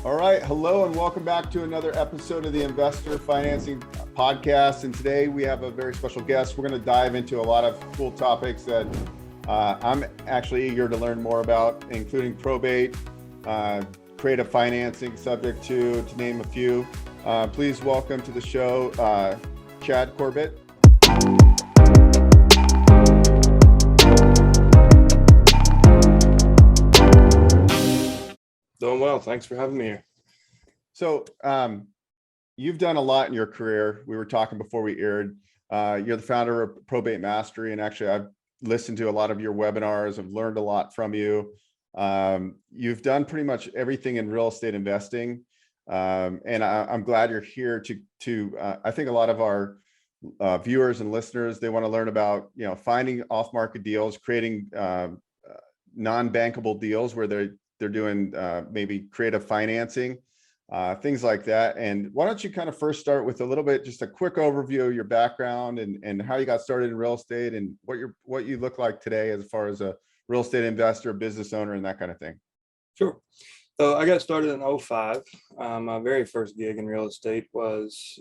All right, hello and welcome back to another episode of the Investor Financing Podcast. And today we have a very special guest. We're going to dive into a lot of cool topics that I'm actually eager to learn more about, including probate, creative financing, subject to name a few. Please welcome to the show, Chad Corbett. Doing well. Thanks for having me here. So you've done a lot in your career. We were talking before we aired. You're the founder of Probate Mastery, and actually I've listened to a lot of your webinars. I've learned a lot from you. You've done pretty much everything in real estate investing, and I'm glad you're here to I think a lot of our viewers and listeners, they want to learn about finding off-market deals, creating non-bankable deals where they're doing maybe creative financing, things like that. And why don't you kind of first start with a little bit, just a quick overview of your background and how you got started in real estate and what you look like today as far as a real estate investor, business owner, and that kind of thing. Sure. So I got started in 2005. My very first gig in real estate was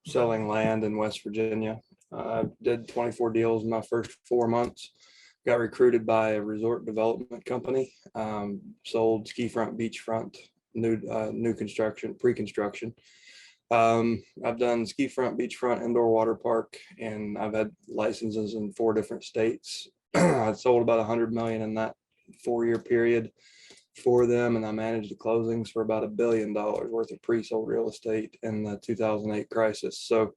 selling land in West Virginia. I did 24 deals in my first 4 months. Got recruited by a resort development company, sold ski front, beachfront, new construction, pre-construction. I've done ski front, beachfront, indoor water park, and I've had licenses in 4 different states. I sold about $100 million in that 4-year period for them, and I managed the closings for about $1 billion worth of pre-sold real estate in the 2008 crisis. So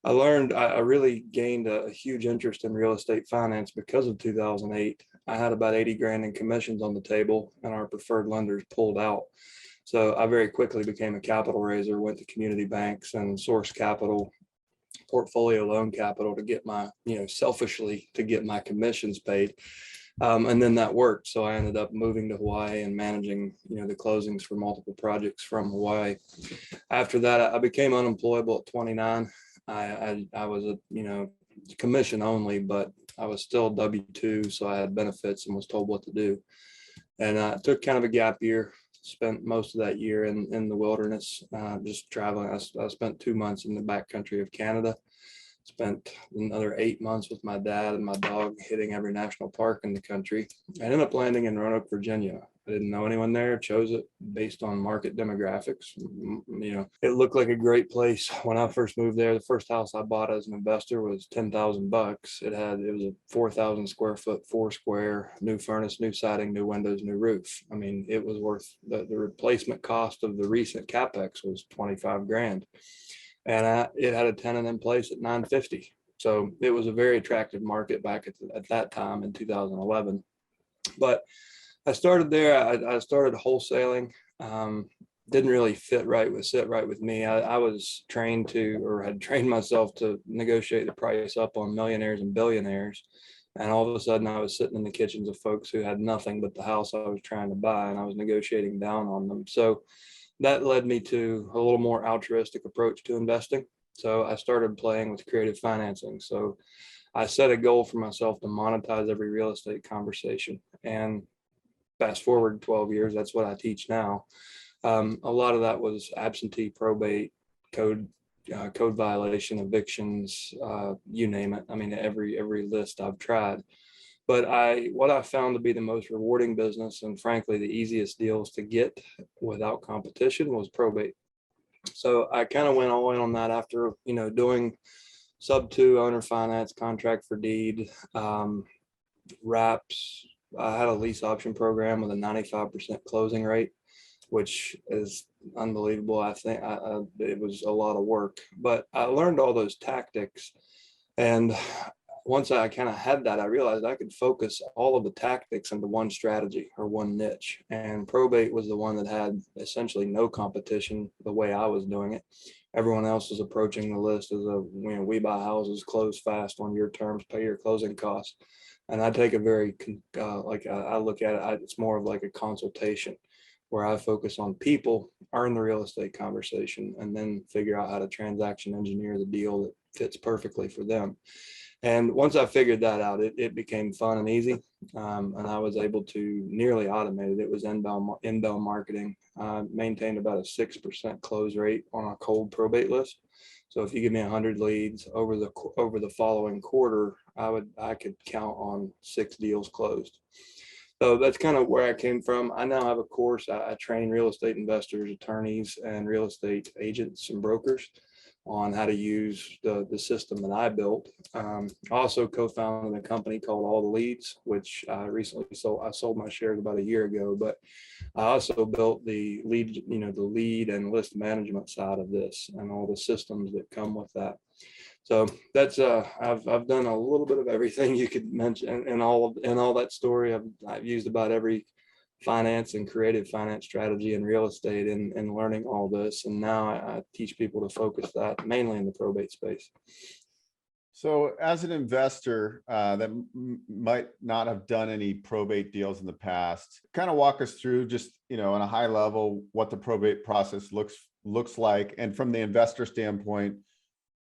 I really gained a huge interest in real estate finance because of 2008. I had about 80 grand in commissions on the table, and our preferred lenders pulled out. So I very quickly became a capital raiser, went to community banks and sourced capital, portfolio loan capital to get my, selfishly to get my commissions paid. And then that worked. So I ended up moving to Hawaii and managing, the closings for multiple projects from Hawaii. After that, I became unemployable at 29. I was a commission only, but I was still W-2, so I had benefits and was told what to do. And I took kind of a gap year, spent most of that year in the wilderness, just traveling. I spent 2 months in the backcountry of Canada, spent another 8 months with my dad and my dog hitting every national park in the country. I ended up landing in Roanoke, Virginia. I didn't know anyone there, chose it based on market demographics. It looked like a great place. When I first moved there, the first house I bought as an investor was $10,000. It was a 4,000 square foot, 4 square, new furnace, new siding, new windows, new roof. I mean, it was worth the replacement cost of the recent CapEx was 25 grand. And it had a tenant in place at 950. So it was a very attractive market back at that time in 2011. But I started there. I started wholesaling. Didn't really sit right with me. I was trained had trained myself to negotiate the price up on millionaires and billionaires. And all of a sudden I was sitting in the kitchens of folks who had nothing but the house I was trying to buy, and I was negotiating down on them. So that led me to a little more altruistic approach to investing. So I started playing with creative financing. So I set a goal for myself to monetize every real estate conversation. And fast forward 12 years, that's what I teach now. A lot of that was absentee probate, code violation, evictions, you name it. I mean, every list I've tried. But what I found to be the most rewarding business, and frankly, the easiest deals to get without competition, was probate. So I kind of went all in on that after, doing sub-2 owner finance, contract for deed, wraps. I had a lease option program with a 95% closing rate, which is unbelievable. I think it was a lot of work, but I learned all those tactics. And once I kind of had that, I realized I could focus all of the tactics into one strategy or one niche. And probate was the one that had essentially no competition the way I was doing it. Everyone else was approaching the list as we buy houses, close fast on your terms, pay your closing costs. And I take a very, I look at it, it's more of like a consultation where I focus on people, earn the real estate conversation, and then figure out how to transaction engineer the deal that fits perfectly for them. And once I figured that out, it became fun and easy. And I was able to nearly automate it. It was inbound marketing. Maintained about a 6% close rate on a cold probate list. So if you give me 100 leads over the following quarter, I could count on 6 deals closed. So that's kind of where I came from. I now have a course. I train real estate investors, attorneys, and real estate agents and brokers on how to use the system that I built. I also co-founded a company called All the Leads, which I recently sold. I sold my shares about a year ago, but I also built the lead and list management side of this and all the systems that come with that. So that's I've done a little bit of everything you could mention in all that story. I've used about every finance and creative finance strategy in real estate and learning all this. And now I teach people to focus that mainly in the probate space. So as an investor that might not have done any probate deals in the past, kind of walk us through just, on a high level, what the probate process looks like. And from the investor standpoint,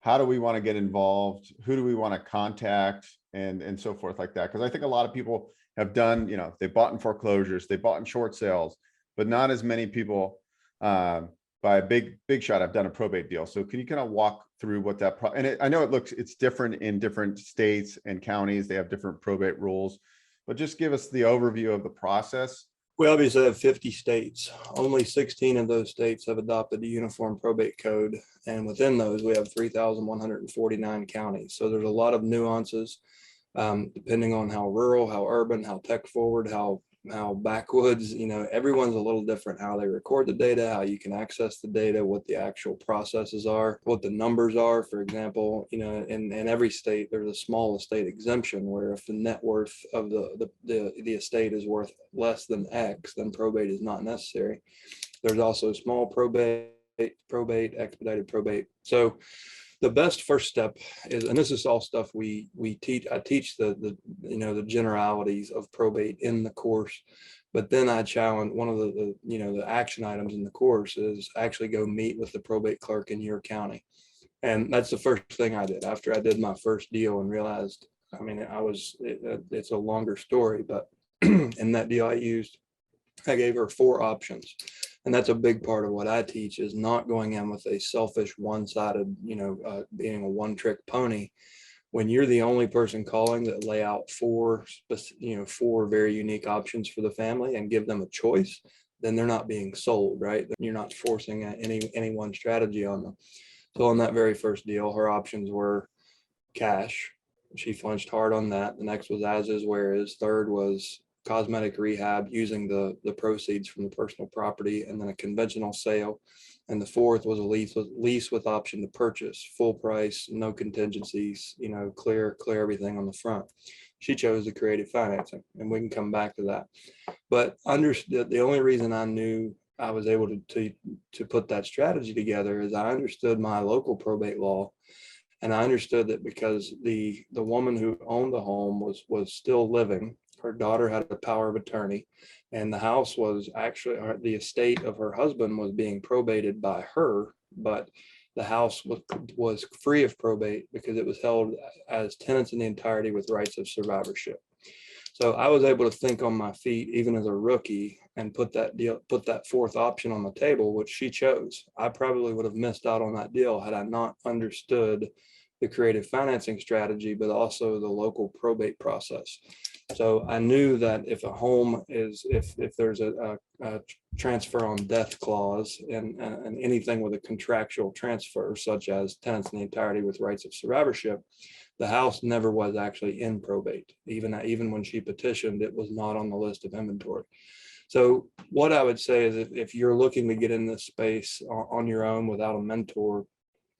how do we want to get involved? Who do we want to contact and so forth like that? Because I think a lot of people have done, they bought in foreclosures, they bought in short sales, but not as many people by a big shot have done a probate deal. So can you kind of walk through what that, I know it's different in different states and counties, they have different probate rules, but just give us the overview of the process. We obviously have 50 states. Only 16 of those states have adopted the Uniform Probate Code. And within those, we have 3,149 counties. So there's a lot of nuances depending on how rural, how urban, how tech forward, how backwoods, everyone's a little different, how they record the data, how you can access the data, what the actual processes are, what the numbers are. For example, in every state, there's a small estate exemption where if the net worth of the estate is worth less than X, then probate is not necessary. There's also small probate, expedited probate. So the best first step is, and this is all stuff we teach. I teach the generalities of probate in the course, but then I challenge one of the action items in the course is actually go meet with the probate clerk in your county. And that's the first thing I did after I did my first deal and realized, it's a longer story, but in that deal I gave her 4 options. And that's a big part of what I teach, is not going in with a selfish, one-sided, being a one-trick pony. When you're the only person calling, that lay out 4 very unique options for the family and give them a choice, then they're not being sold, right? You're not forcing any one strategy on them. So on that very first deal, her options were cash. She flinched hard on that. The next was as is, where is. Third was cosmetic rehab using the proceeds from the personal property, and then a conventional sale. And the fourth was a lease with option to purchase, full price, no contingencies, clear everything on the front. She chose the creative financing, and we can come back to that. But understood, the only reason I knew I was able to put that strategy together is I understood my local probate law. And I understood that because the woman who owned the home was still living, her daughter had a power of attorney, and the house was actually, the estate of her husband was being probated by her, but the house was free of probate because it was held as tenants in the entirety with rights of survivorship. So I was able to think on my feet even as a rookie and put that fourth option on the table, which she chose. I probably would have missed out on that deal had I not understood the creative financing strategy, but also the local probate process. So I knew that if a home is, if there's a transfer on death clause and anything with a contractual transfer, such as tenants in the entirety with rights of survivorship, the house never was actually in probate. Even when she petitioned, it was not on the list of inventory. So what I would say is if you're looking to get in this space on your own without a mentor,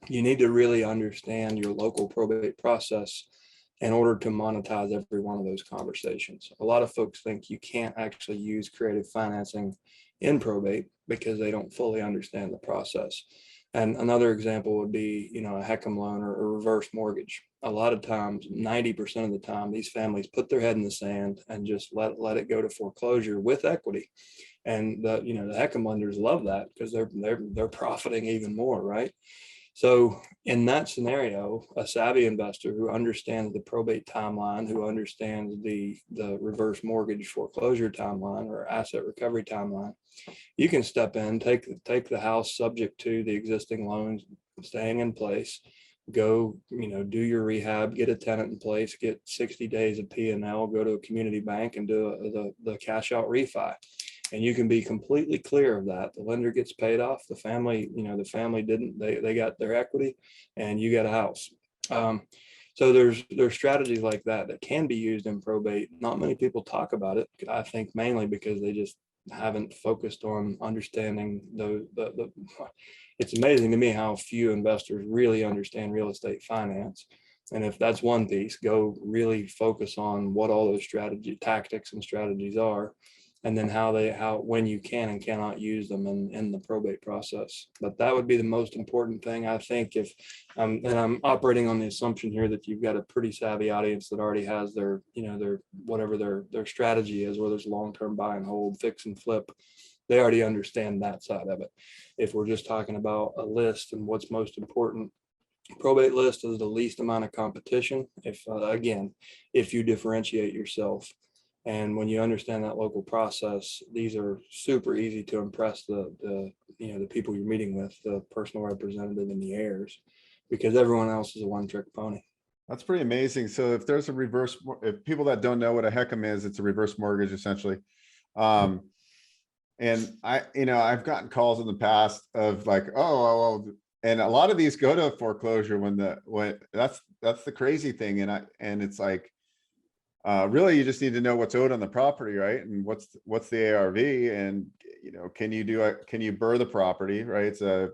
you need to really understand your local probate process in order to monetize every one of those conversations. A lot of folks think you can't actually use creative financing in probate because they don't fully understand the process. And another example would be, a HECM loan or a reverse mortgage. A lot of times, 90% of the time, these families put their head in the sand and just let it go to foreclosure with equity. And the HECM lenders love that because they're profiting even more, right? So in that scenario, a savvy investor who understands the probate timeline, who understands the reverse mortgage foreclosure timeline or asset recovery timeline, you can step in, take the house subject to the existing loans staying in place, go, do your rehab, get a tenant in place, get 60 days of P&L, go to a community bank and do the cash out refi. And you can be completely clear of that. The lender gets paid off. The family, the family didn't, they got their equity and you got a house. So there's strategies like that that can be used in probate. Not many people talk about it. I think mainly because they just haven't focused on understanding it's amazing to me how few investors really understand real estate finance. And if that's one piece, go really focus on what all those tactics and strategies are, and then when you can and cannot use them in the probate process. But that would be the most important thing, I think. If and I'm operating on the assumption here that you've got a pretty savvy audience that already has their whatever their strategy is, whether it's long-term buy and hold, fix and flip, they already understand that side of it. If we're just talking about a list and what's most important, probate list is the least amount of competition. If you differentiate yourself. And when you understand that local process, these are super easy to impress the people you're meeting with, the personal representative and the heirs, because everyone else is a one-trick pony. That's pretty amazing. So if there's if people that don't know what a HECM is, it's a reverse mortgage essentially. And I've gotten calls in the past of like, oh, and a lot of these go to foreclosure when that's the crazy thing. And it's like, really, you just need to know what's owed on the property, right? And what's the ARV, and can you BRRRR the property, right? So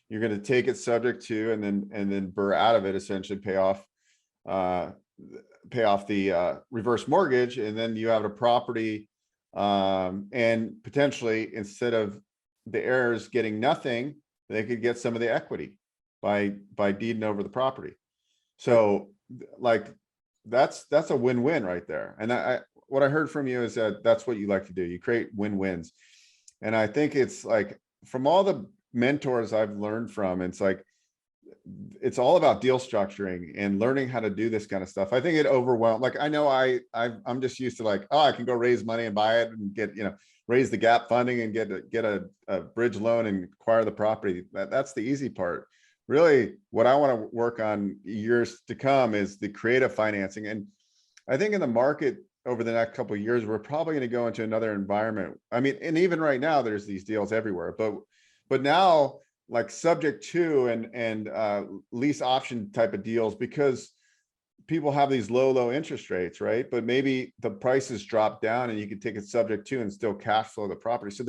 you're going to take it subject to, and then BRRRR out of it, essentially pay off the reverse mortgage, and then you have a property, and potentially instead of the heirs getting nothing, they could get some of the equity by deeding over the property. So like, that's a win-win right there. And what I heard from you is that that's what you like to do. You create win-wins. And I think it's like, from all the mentors I've learned from, it's like, it's all about deal structuring and learning how to do this kind of stuff. I think it overwhelmed. Like, I know I'm just used to like, oh, I can go raise money and buy it and get, raise the gap funding and get a bridge loan and acquire the property. That's the easy part. Really, what I want to work on years to come is the creative financing. And I think in the market over the next couple of years, we're probably going to go into another environment. I mean, and even right now, there's these deals everywhere, but now like subject to and lease option type of deals, because people have these low interest rates, right? But maybe the prices drop down and you can take it subject to and still cash flow the property. So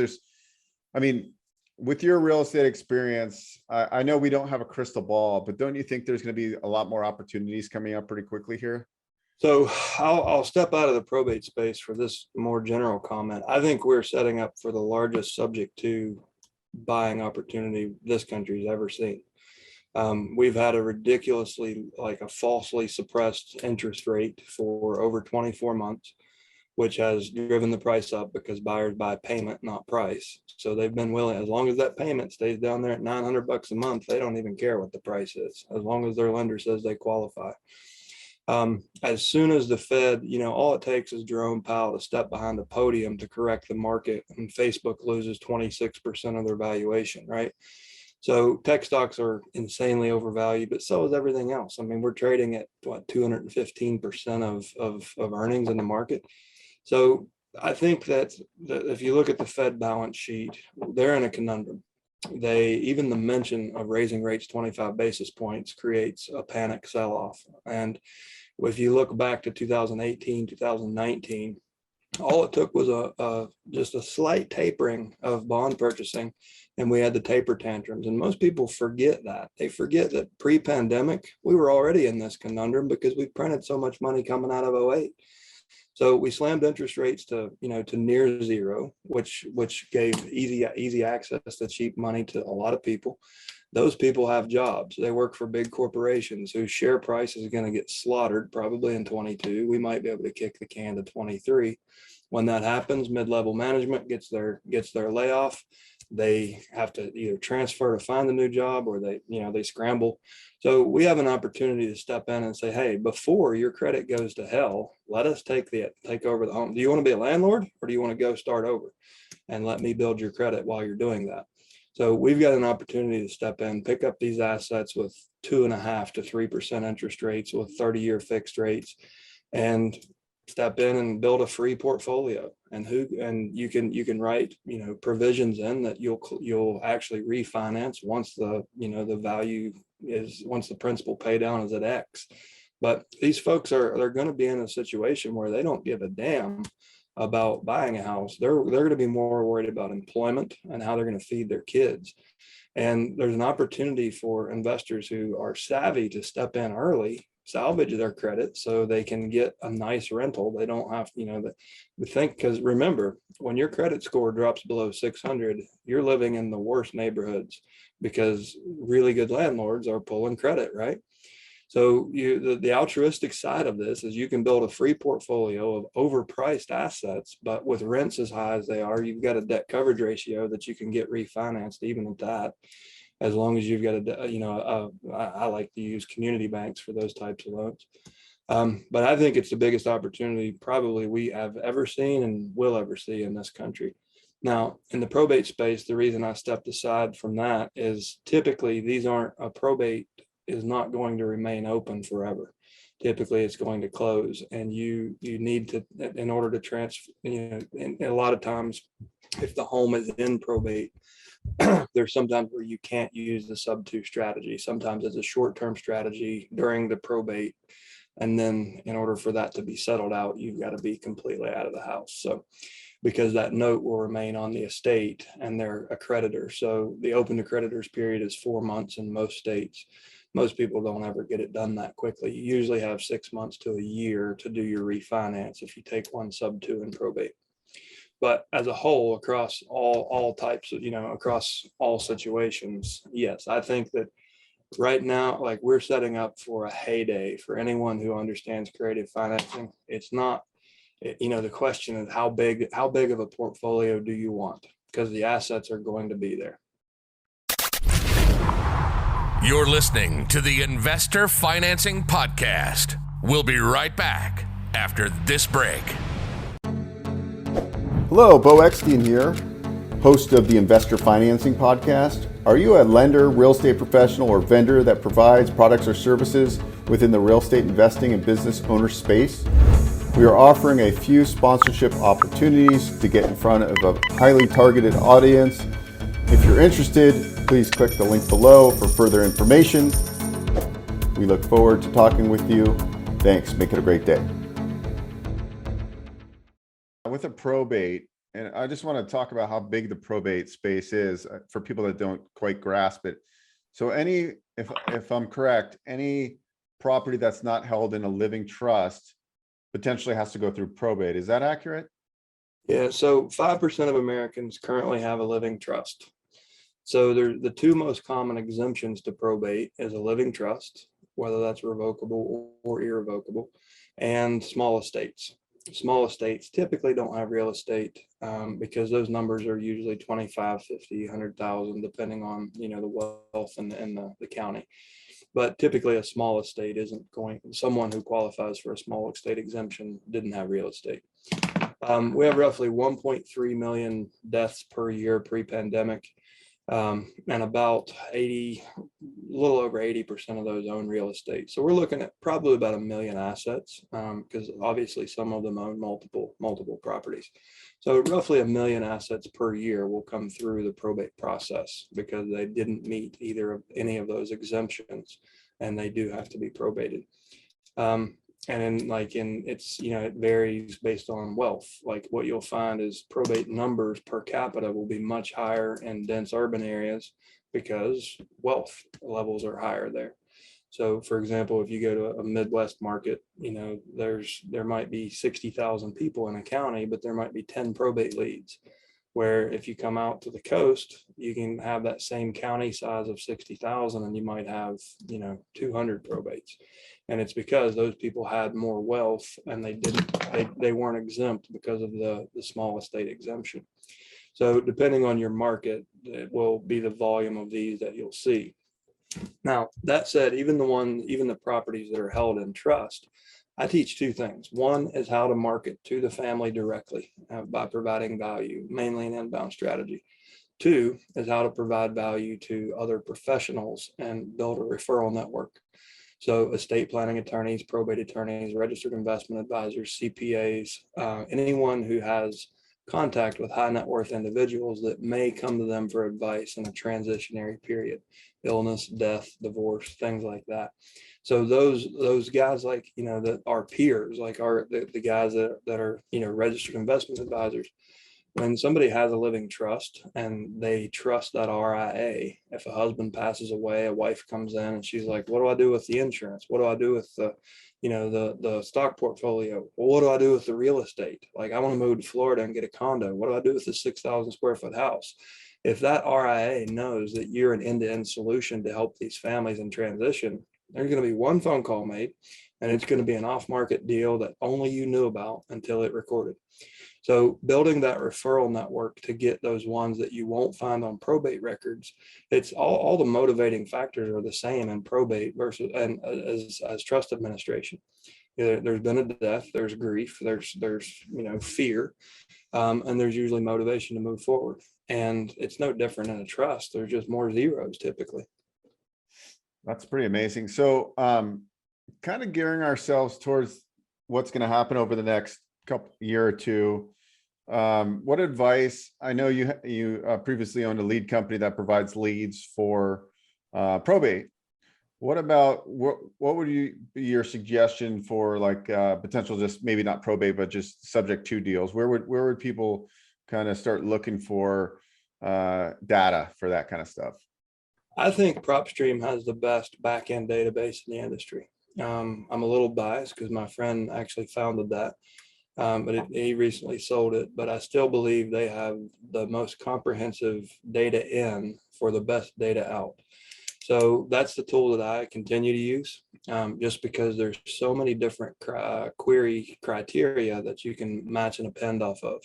with your real estate experience, I know we don't have a crystal ball, but don't you think there's going to be a lot more opportunities coming up pretty quickly here? So I'll step out of the probate space for this more general comment. I think we're setting up for the largest subject to buying opportunity this country's ever seen. We've had a ridiculously, like a falsely suppressed interest rate for over 24 months. Which has driven the price up because buyers buy payment, not price. So they've been willing, as long as that payment stays down there at $900 a month, they don't even care what the price is, as long as their lender says they qualify. As soon as the Fed, all it takes is Jerome Powell to step behind the podium to correct the market, and Facebook loses 26% of their valuation, right? So tech stocks are insanely overvalued, but so is everything else. I mean, we're trading at what, 215% of earnings in the market. So I think that if you look at the Fed balance sheet, they're in a conundrum. Even the mention of raising rates 25 basis points creates a panic sell-off. And if you look back to 2018, 2019, all it took was just a slight tapering of bond purchasing, and we had the taper tantrums. And most people forget that. They forget that pre-pandemic, we were already in this conundrum because we printed so much money coming out of 2008. So we slammed interest rates to near zero, which gave easy access to cheap money to a lot of people. Those people have jobs. They work for big corporations whose share price is going to get slaughtered probably in 22. We might be able to kick the can to 23. When that happens, mid-level management gets their layoff. they have to either transfer to find a new job, or they scramble. So we have an opportunity to step in and say, hey, before your credit goes to hell, let us take over the home. Do you want to be a landlord, or do you want to go start over and let me build your credit while you're doing that? So we've got an opportunity to step in, pick up these assets with 2.5% to 3% interest rates with 30-year fixed rates, and step in and build a free portfolio. And you can write, provisions in that you'll actually refinance once the value is, once the principal pay down is at X. But these folks they're going to be in a situation where they don't give a damn about buying a house. They're going to be more worried about employment and how they're going to feed their kids. And there's an opportunity for investors who are savvy to step in early, salvage their credit so they can get a nice rental. They don't have, because remember, when your credit score drops below 600, you're living in the worst neighborhoods because really good landlords are pulling credit, right? So the altruistic side of this is you can build a free portfolio of overpriced assets, but with rents as high as they are, you've got a debt coverage ratio that you can get refinanced even at that, as long as you've got I like to use community banks for those types of loans. But I think it's the biggest opportunity probably we have ever seen and will ever see in this country. Now, in the probate space, the reason I stepped aside from that is typically a probate is not going to remain open forever. Typically it's going to close, and you need to, in order to transfer, and a lot of times if the home is in probate, there's sometimes where you can't use the sub-2 strategy. Sometimes it's a short-term strategy during the probate. And then in order for that to be settled out, you've got to be completely out of the house. So because that note will remain on the estate and they're a creditor. So the open to creditors period is 4 months in most states. Most people don't ever get it done that quickly. You usually have 6 months to a year to do your refinance if you take one sub-2 in probate. But as a whole, across all types of, across all situations, yes, I think that right now, like, we're setting up for a heyday for anyone who understands creative financing. It's not, the question is how big of a portfolio do you want? Because the assets are going to be there. You're listening to the Investor Financing Podcast. We'll be right back after this break. Hello, Beau Eckstein here, host of the Investor Financing Podcast. Are you a lender, real estate professional, or vendor that provides products or services within the real estate investing and business owner space? We are offering a few sponsorship opportunities to get in front of a highly targeted audience. If you're interested, please click the link below for further information. We look forward to talking with you. Thanks. Make it a great day. With a probate, and I just want to talk about how big the probate space is for people that don't quite grasp it. So if I'm correct, any property that's not held in a living trust potentially has to go through probate. Is that accurate? Yeah, so 5% of Americans currently have a living trust. So the two most common exemptions to probate is a living trust, whether that's revocable or irrevocable, and small estates. Small estates typically don't have real estate because those numbers are usually 25, 50, 100,000, depending on, the wealth and the county. But typically a small estate someone who qualifies for a small estate exemption didn't have real estate. We have roughly 1.3 million deaths per year pre-pandemic. And about a little over 80% of those own real estate. So we're looking at probably about 1 million assets because obviously some of them own multiple properties. So roughly 1 million assets per year will come through the probate process because they didn't meet either of any of those exemptions, and they do have to be probated. And it varies based on wealth. Like what you'll find is probate numbers per capita will be much higher in dense urban areas because wealth levels are higher there. So for example, if you go to a Midwest market, there might be 60,000 people in a county, but there might be 10 probate leads. Where if you come out to the coast, you can have that same county size of 60,000 and you might have, 200 probates. And it's because those people had more wealth and they weren't exempt because of the small estate exemption. So depending on your market, it will be the volume of these that you'll see. Now, that said, even the properties that are held in trust, I teach two things. One is how to market to the family directly by providing value, mainly an inbound strategy. Two is how to provide value to other professionals and build a referral network. So estate planning attorneys, probate attorneys, registered investment advisors, CPAs, anyone who has contact with high net worth individuals that may come to them for advice in a transitionary period, illness, death, divorce, things like that. So those guys, like, that are peers, like the guys that are, registered investment advisors. When somebody has a living trust and they trust that RIA, if a husband passes away, a wife comes in and she's like, what do I do with the insurance? What do I do with the stock portfolio? Well, what do I do with the real estate? Like, I want to move to Florida and get a condo. What do I do with the 6,000 square foot house? If that RIA knows that you're an end-to-end solution to help these families in transition, there's going to be one phone call made, and it's going to be an off-market deal that only you knew about until it recorded. So building that referral network to get those ones that you won't find on probate records, it's all the motivating factors are the same in probate versus and as trust administration. There's been a death, there's grief, there's fear, and there's usually motivation to move forward. And it's no different in a trust. There's just more zeros typically. That's pretty amazing. So kind of gearing ourselves towards what's going to happen over the next year or two. What advice? I know you previously owned a lead company that provides leads for probate. What about what would be your suggestion for like potential, just maybe not probate, but just subject to deals? Where would people kind of start looking for data for that kind of stuff? I think PropStream has the best back-end database in the industry. I'm a little biased because my friend actually founded that. But he recently sold it, but I still believe they have the most comprehensive data in for the best data out. So that's the tool that I continue to use, just because there's so many different query criteria that you can match and append off of.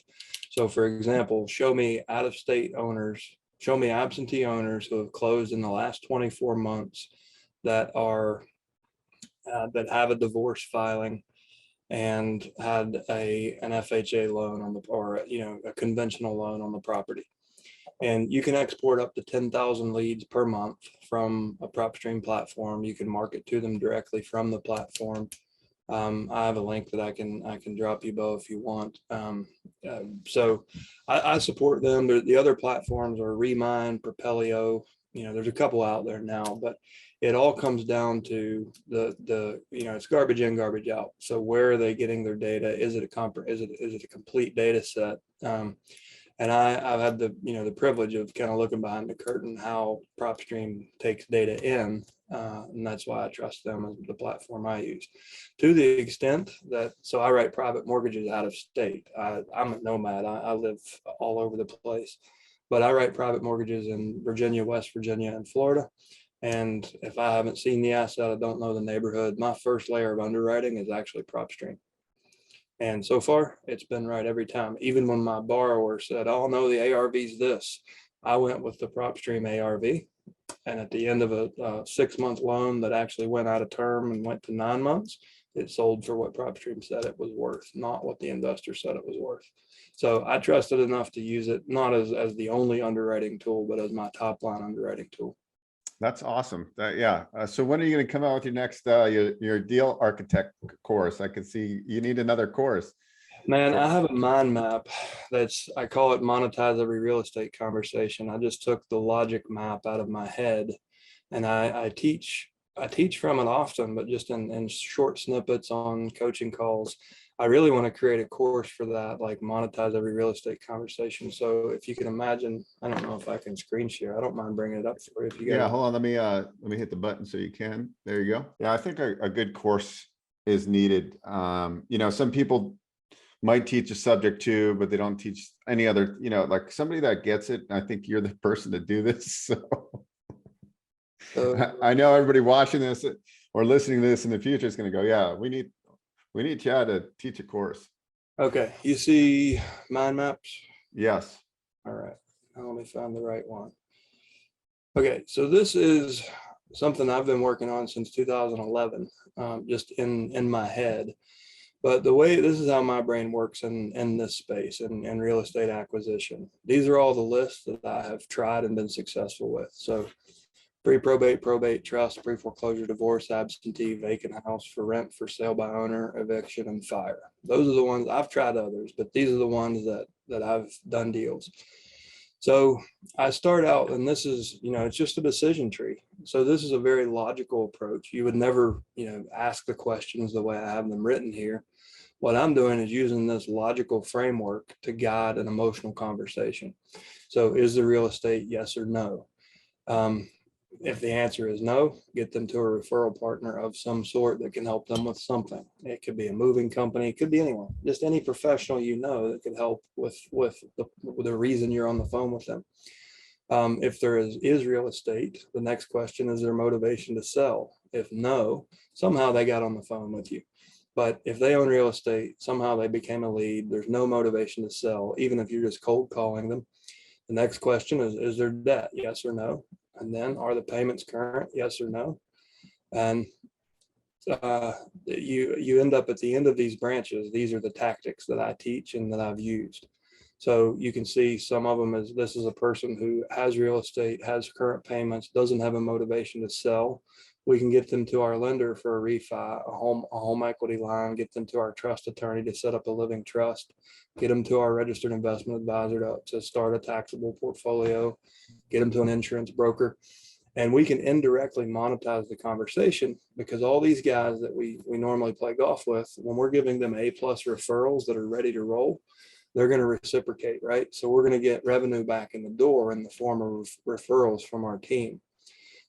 So for example, show me out-of-state owners, show me absentee owners who have closed in the last 24 months that are that have a divorce filing and had an FHA loan on the, or a conventional loan on the property. And you can export up to 10,000 leads per month from a PropStream platform. You can market to them directly from the platform. I have a link that I can drop you, Beau, if you want. So I support them. The other platforms are Remine, Propelio. There's a couple out there now, but it all comes down to it's garbage in, garbage out. So where are they getting their data? Is it a complete data set? And I've had the privilege of kind of looking behind the curtain how PropStream takes data in, and that's why I trust them as the platform I use. To the extent that, so I write private mortgages out of state. I'm a nomad. I live all over the place, but I write private mortgages in Virginia, West Virginia, and Florida. And if I haven't seen the asset, I don't know the neighborhood, my first layer of underwriting is actually PropStream. And so far, it's been right every time. Even when my borrower said, oh, no, the ARV is this, I went with the PropStream ARV. And at the end of a 6-month loan that actually went out of term and went to 9 months, it sold for what PropStream said it was worth, not what the investor said it was worth. So I trusted enough to use it, not as the only underwriting tool, but as my top line underwriting tool. That's awesome. Yeah. So when are you going to come out with your next your deal architect course? I can see you need another course. Man, I have a mind map I call it monetize every real estate conversation. I just took the logic map out of my head, and I teach from it often, but just in short snippets on coaching calls. I really want to create a course for that, like monetize every real estate conversation. So if you can imagine, I don't know if I can screen share. I don't mind bringing it up for you. If you yeah, hold on. Let me hit the button so you can. There you go. Yeah, I think a good course is needed. Some people might teach a subject to, but they don't teach any other, like somebody that gets it. I think you're the person to do this. So I know everybody watching this or listening to this in the future is going to go, yeah, we need Chad to teach a course. Okay. You see mind maps? Yes. All right, now let me find the right one. Okay, so this is something I've been working on since 2011, just in my head. But the way, this is how my brain works in this space and real estate acquisition. These are all the lists that I have tried and been successful with. So pre-probate, probate, trust, pre-foreclosure, divorce, absentee, vacant house, for rent, for sale by owner, eviction, and fire. Those are the ones I've tried others, but these are the ones that I've done deals. So I start out, and this is, it's just a decision tree. So this is a very logical approach. You would never, ask the questions the way I have them written here. What I'm doing is using this logical framework to guide an emotional conversation. So is the real estate yes or no? If the answer is no, get them to a referral partner of some sort that can help them with something. It could be a moving company, it could be anyone, just any professional that could help with the reason you're on the phone with them. If there is real estate, the next question is their motivation to sell. If no, somehow they got on the phone with you. But if they own real estate, somehow they became a lead, there's no motivation to sell, even if you're just cold calling them. The next question is there debt? Yes or no? And then are the payments current? Yes or no? And you end up at the end of these branches. These are the tactics that I teach and that I've used. So you can see some of them as this is a person who has real estate, has current payments, doesn't have a motivation to sell. We can get them to our lender for a refi, a home equity line, get them to our trust attorney to set up a living trust, get them to our registered investment advisor to start a taxable portfolio, get them to an insurance broker. And we can indirectly monetize the conversation because all these guys that we normally play golf with, when we're giving them A+ referrals that are ready to roll, they're going to reciprocate, right? So we're going to get revenue back in the door in the form of referrals from our team.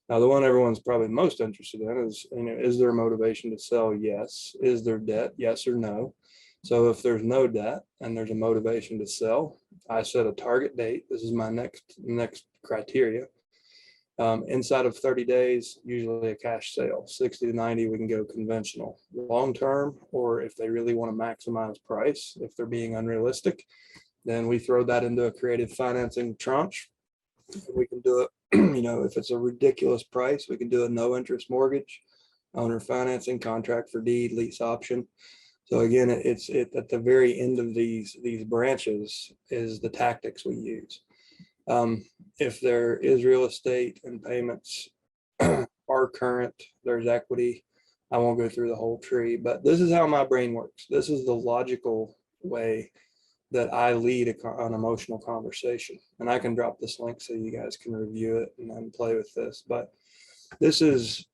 Now, the one everyone's probably most interested in is, is there motivation to sell? Yes. Is there debt? Yes or no? So if there's no debt and there's a motivation to sell, I set a target date. This is my next criteria. Inside of 30 days, usually a cash sale. 60 to 90, we can go conventional. Long term, or if they really want to maximize price, if they're being unrealistic, then we throw that into a creative financing tranche. We can do it, if it's a ridiculous price, we can do a no interest mortgage, owner financing, contract for deed, lease option. So again, it's at the very end of these branches is the tactics we use. If there is real estate and payments are current, there's equity. I won't go through the whole tree, but this is how my brain works. This is the logical way that I lead an emotional conversation. And I can drop this link so you guys can review it and then play with this. But this is,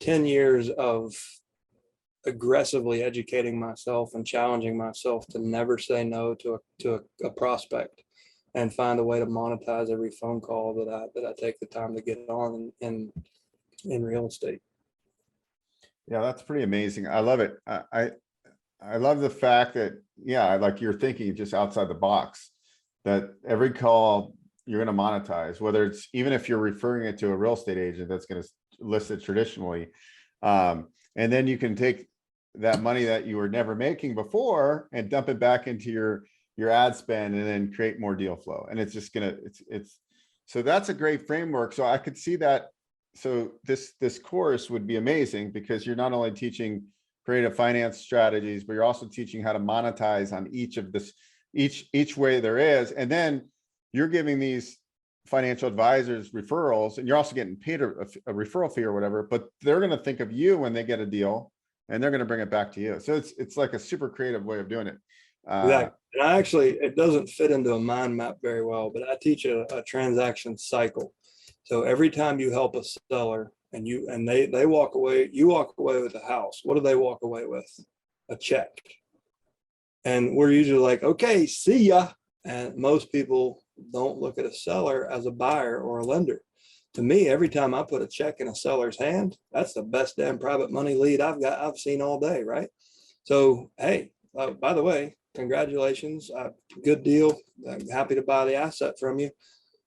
10 years of aggressively educating myself and challenging myself to never say no to a prospect and find a way to monetize every phone call that I take the time to get on in real estate. Yeah, that's pretty amazing. I love it. I love the fact that, like you're thinking just outside the box, that every call you're going to monetize, whether it's even if you're referring it to a real estate agent that's going to list it traditionally. And then you can take that money that you were never making before and dump it back into your ad spend and then create more deal flow. And it's just so that's a great framework. So I could see that. So this course would be amazing because you're not only teaching creative finance strategies, but you're also teaching how to monetize on each way there is. And then you're giving these financial advisors referrals, and you're also getting paid a referral fee or whatever, but they're going to think of you when they get a deal and they're going to bring it back to you. So it's like a super creative way of doing it. Exactly. And it doesn't fit into a mind map very well, but I teach a transaction cycle. So every time you help a seller and they walk away, you walk away with a house. What do they walk away with? A check. And we're usually like, okay, see ya. And most people don't look at a seller as a buyer or a lender. To me, every time I put a check in a seller's hand, that's the best damn private money lead I've seen all day, right? So, hey, by the way, congratulations, good deal. I'm happy to buy the asset from you.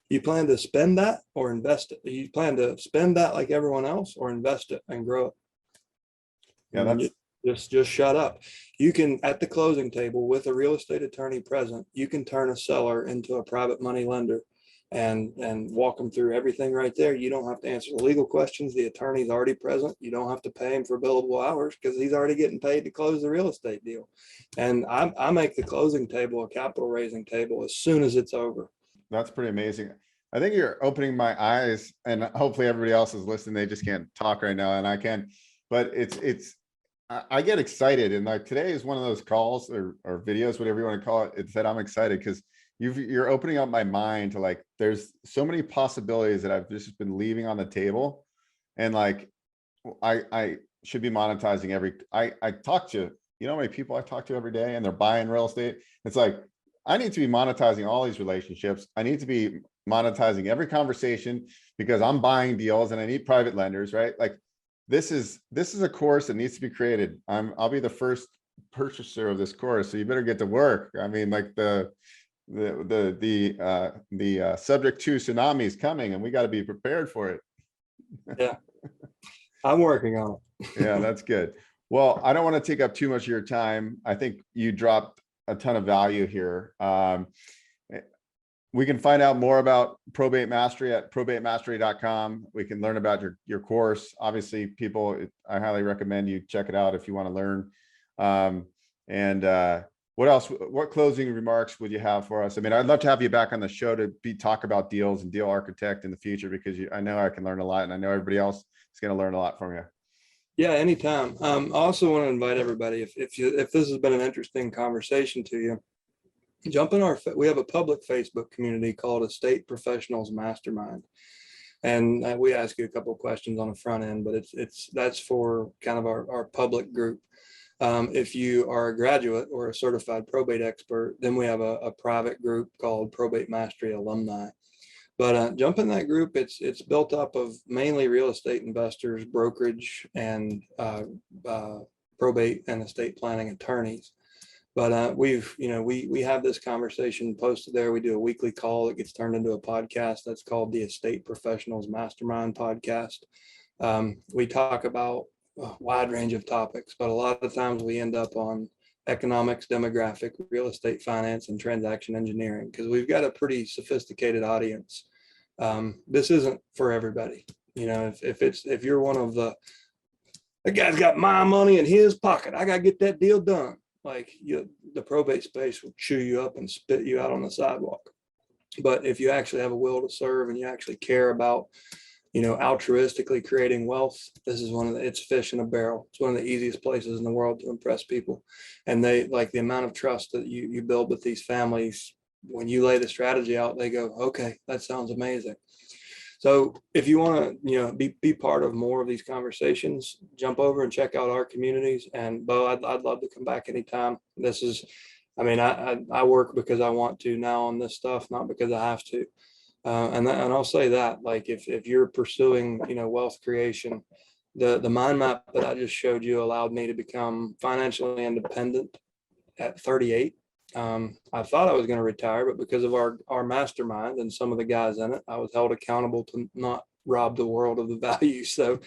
You plan to spend that or invest it? You plan to spend that like everyone else or invest it and grow it? Yeah, Just shut up. You can, at the closing table with a real estate attorney present, you can turn a seller into a private money lender and walk them through everything right there. You don't have to answer the legal questions. The attorney's already present. You don't have to pay him for billable hours because he's already getting paid to close the real estate deal. And I make the closing table a capital raising table as soon as it's over. That's pretty amazing. I think you're opening my eyes, and hopefully everybody else is listening. They just can't talk right now, and I can, but I get excited. And like today is one of those calls or videos, whatever you want to call it. It said I'm excited because you're opening up my mind to like, there's so many possibilities that I've just been leaving on the table. And like, I should be monetizing I talk to, you know, how many people I talk to every day and they're buying real estate. It's like, I need to be monetizing all these relationships. I need to be monetizing every conversation because I'm buying deals and I need private lenders, right? Like this is a course that needs to be created. I'll be the first purchaser of this course. So you better get to work. I mean, like the subject to tsunami is coming and we got to be prepared for it. Yeah, I'm working on it. Yeah, that's good. Well, I don't want to take up too much of your time. I think you dropped a ton of value here. We can find out more about Probate Mastery at probatemastery.com. We can learn about your course. Obviously, people, I highly recommend you check it out if you want to learn. What else? What closing remarks would you have for us? I mean, I'd love to have you back on the show to talk about deals and deal architect in the future because I know I can learn a lot, and I know everybody else is going to learn a lot from you. Yeah, anytime. I also want to invite everybody, if this has been an interesting conversation to you, jump in we have a public Facebook community called Estate Professionals Mastermind. And we ask you a couple of questions on the front end, but that's for kind of our public group. If you are a graduate or a certified probate expert, then we have a private group called Probate Mastery Alumni. But jump in that group. It's built up of mainly real estate investors, brokerage, and probate and estate planning attorneys. But we have this conversation posted there. We do a weekly call that gets turned into a podcast that's called the Estate Professionals Mastermind Podcast. We talk about a wide range of topics, but a lot of times we end up on economics, demographic, real estate finance, and transaction engineering because we've got a pretty sophisticated audience. This isn't for everybody. You know, if you're one of the guy's got my money in his pocket, I gotta get that deal done. Like the probate space will chew you up and spit you out on the sidewalk. But if you actually have a will to serve and you actually care about, you know, altruistically creating wealth, this is it's fish in a barrel. It's one of the easiest places in the world to impress people. And they like the amount of trust that you build with these families. When you lay the strategy out, they go, okay, that sounds amazing. So if you want to, you know, be part of more of these conversations, jump over and check out our communities. And Beau, I'd love to come back anytime. This is, I mean, I work because I want to now on this stuff, not because I have to. And I'll say that, like, if you're pursuing, you know, wealth creation, the mind map that I just showed you allowed me to become financially independent at 38. I thought I was going to retire, but because of our mastermind and some of the guys in it, I was held accountable to not rob the world of the value. So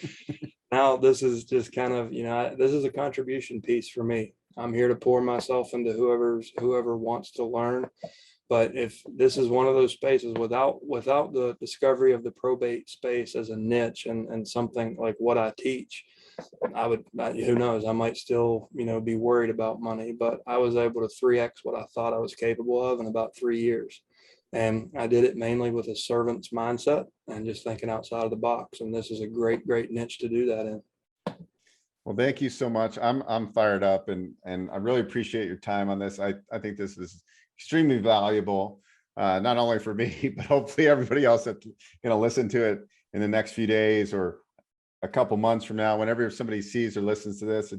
now this is just kind of, you know, this is a contribution piece for me. I'm here to pour myself into whoever wants to learn. But if this is one of those spaces without the discovery of the probate space as a niche and something like what I teach, who knows, I might still, you know, be worried about money, but I was able to 3x what I thought I was capable of in about 3 years. And I did it mainly with a servant's mindset and just thinking outside of the box. And this is a great niche to do that in. Well, thank you so much. I'm fired up and I really appreciate your time on this. I think this is extremely valuable, not only for me, but hopefully everybody else that's going to listen to it in the next few days or a couple months from now, whenever somebody sees or listens to this.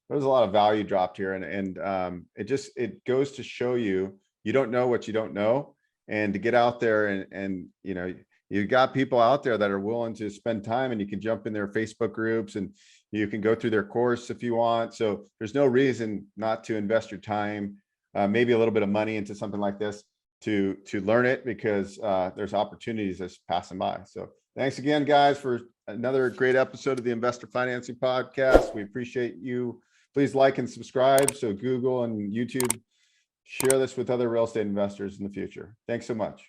There's a lot of value dropped here, and it goes to show you don't know what you don't know, and to get out there and you know, you got people out there that are willing to spend time, and you can jump in their Facebook groups and you can go through their course if you want. So there's no reason not to invest your time, maybe a little bit of money into something like this to learn it, because there's opportunities that's passing by. So thanks again, guys, for another great episode of the Investor Financing Podcast. We appreciate you Please like and subscribe. So Google and YouTube, share this with other real estate investors in the future. Thanks so much.